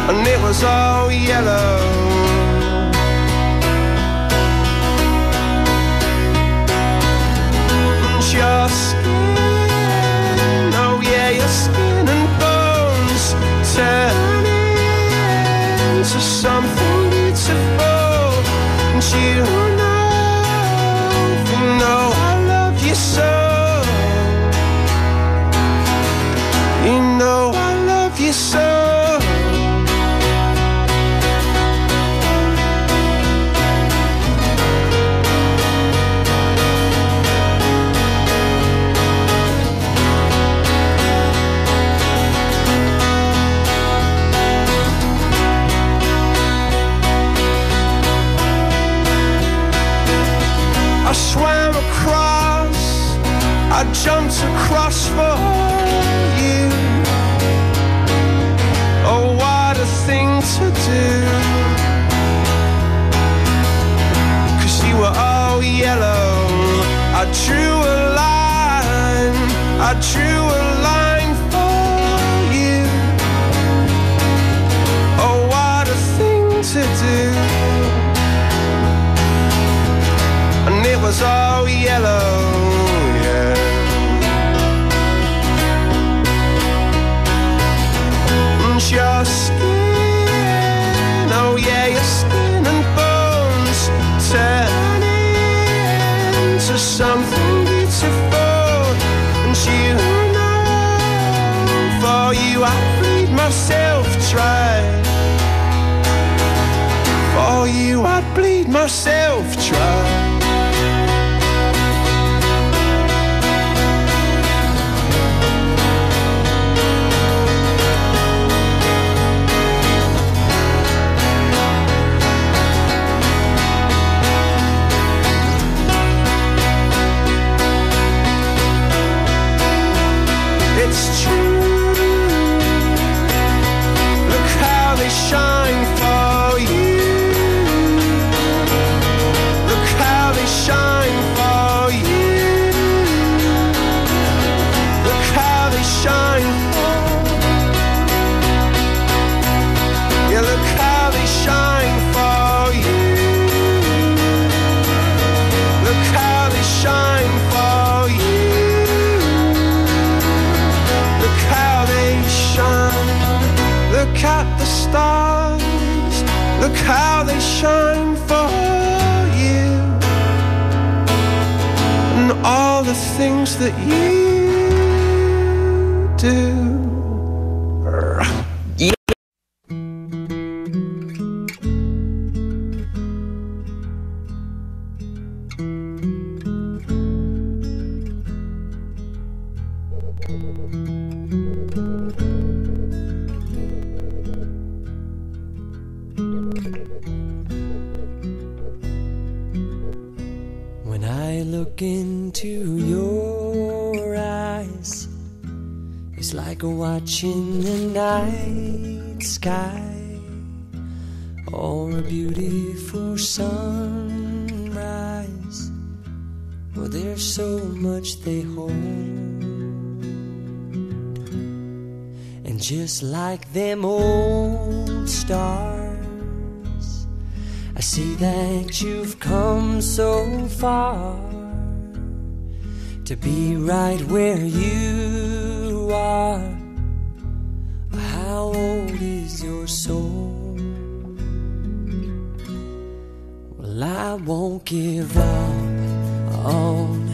and it was all yellow. And your skin, oh yeah, your skin and bones turning into something beautiful. And you know I love you so. You know I love you so. I swam across, I jumped across for you. Oh, what a thing to do, 'cause you were all yellow. I drew a line, I drew a line for you. Oh, what a thing to do. And it was all yellow, yeah. And your skin, oh yeah, your skin and bones turning into something beautiful. And you know, for you I bleed myself dry. For you I'd bleed myself dry. It's true, look how they shine for you. Look how they shine for you. Look how they shine for. Yeah, look how they shine for you. Look how they shine for you. Look how they shine. Look at the stars. Look how they shine for you. And all the things that you do. When I look into your eyes, it's like watching the night sky or a beautiful sunrise. Well, there's so much they hold, and just like them old stars, I see that you've come so far to be right where you are. How old is your soul? Well, I won't give up on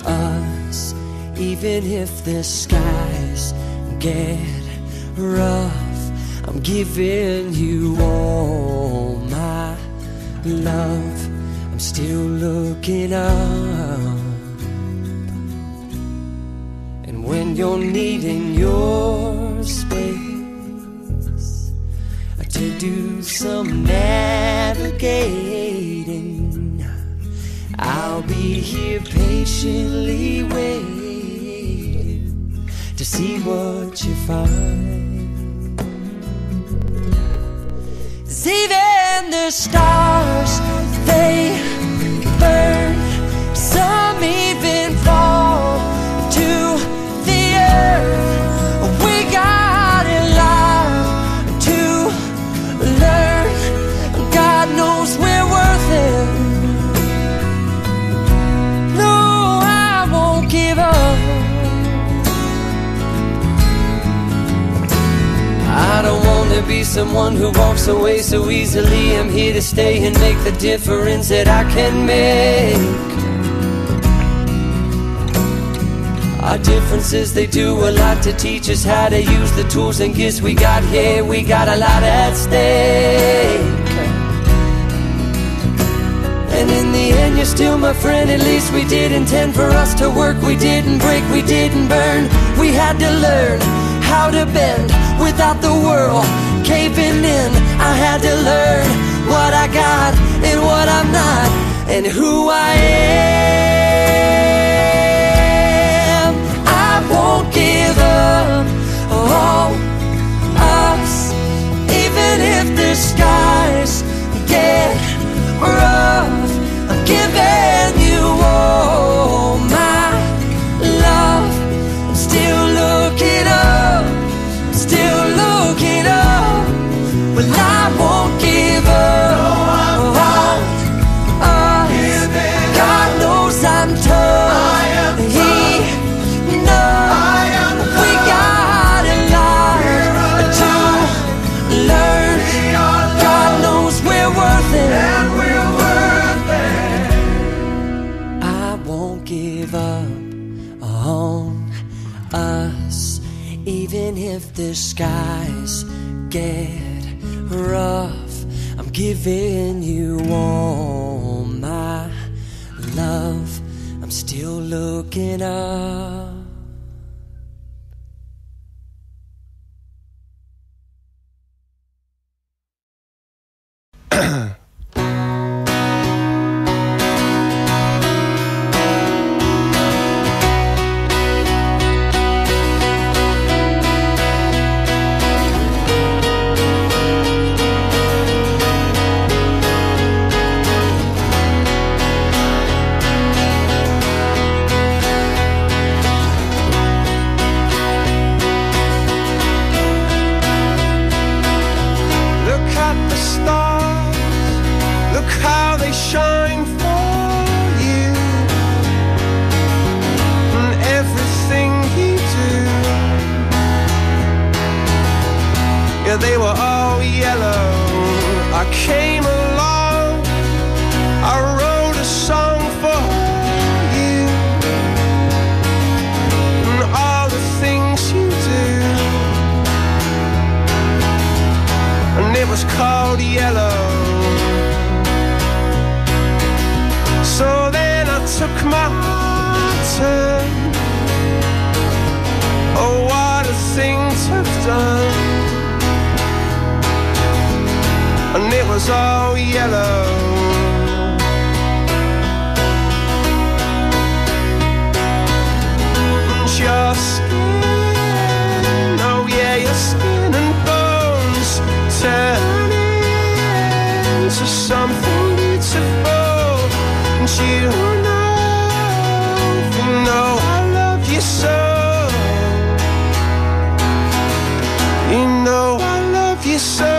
us, even if the skies get rough. I'm giving you all my love. I'm still looking up, and when you're needing your space to do some navigating, I'll be here patiently waiting to see what you find. 'Cause even the stars, they burn. Some even fall to the earth. We got in line to learn. God knows we're worth it. No, I won't give up. I don't want to be someone who walks away so easily. I'm here to stay and make the difference that I can make. Our differences, they do a lot to teach us how to use the tools and gifts we got here. We got a lot at stake. And in the end, you're still my friend. At least we did intend for us to work. We didn't break, we didn't burn. We had to learn how to bend without the world caving in. I had to learn what I got and what I'm not, and who I am. I won't give up on us, even if the skies get rough. I'm giving you all my love. I'm still looking up, I'm still looking up. Well, I won't give up on us. God knows I'm tough. He knows we got a lot to learn. God knows we're worth it. I won't give up on us, even if the skies get rough. I'm giving you all my love. I'm still looking up. They were all yellow. I came along, I wrote a song for you, and all the things you do, and it was called Yellow. So then I took my turn. Oh, what a thing to have done. And it was all yellow. And your skin, oh yeah, your skin and bones turn into something beautiful. And you know I love you so. You know I love you so.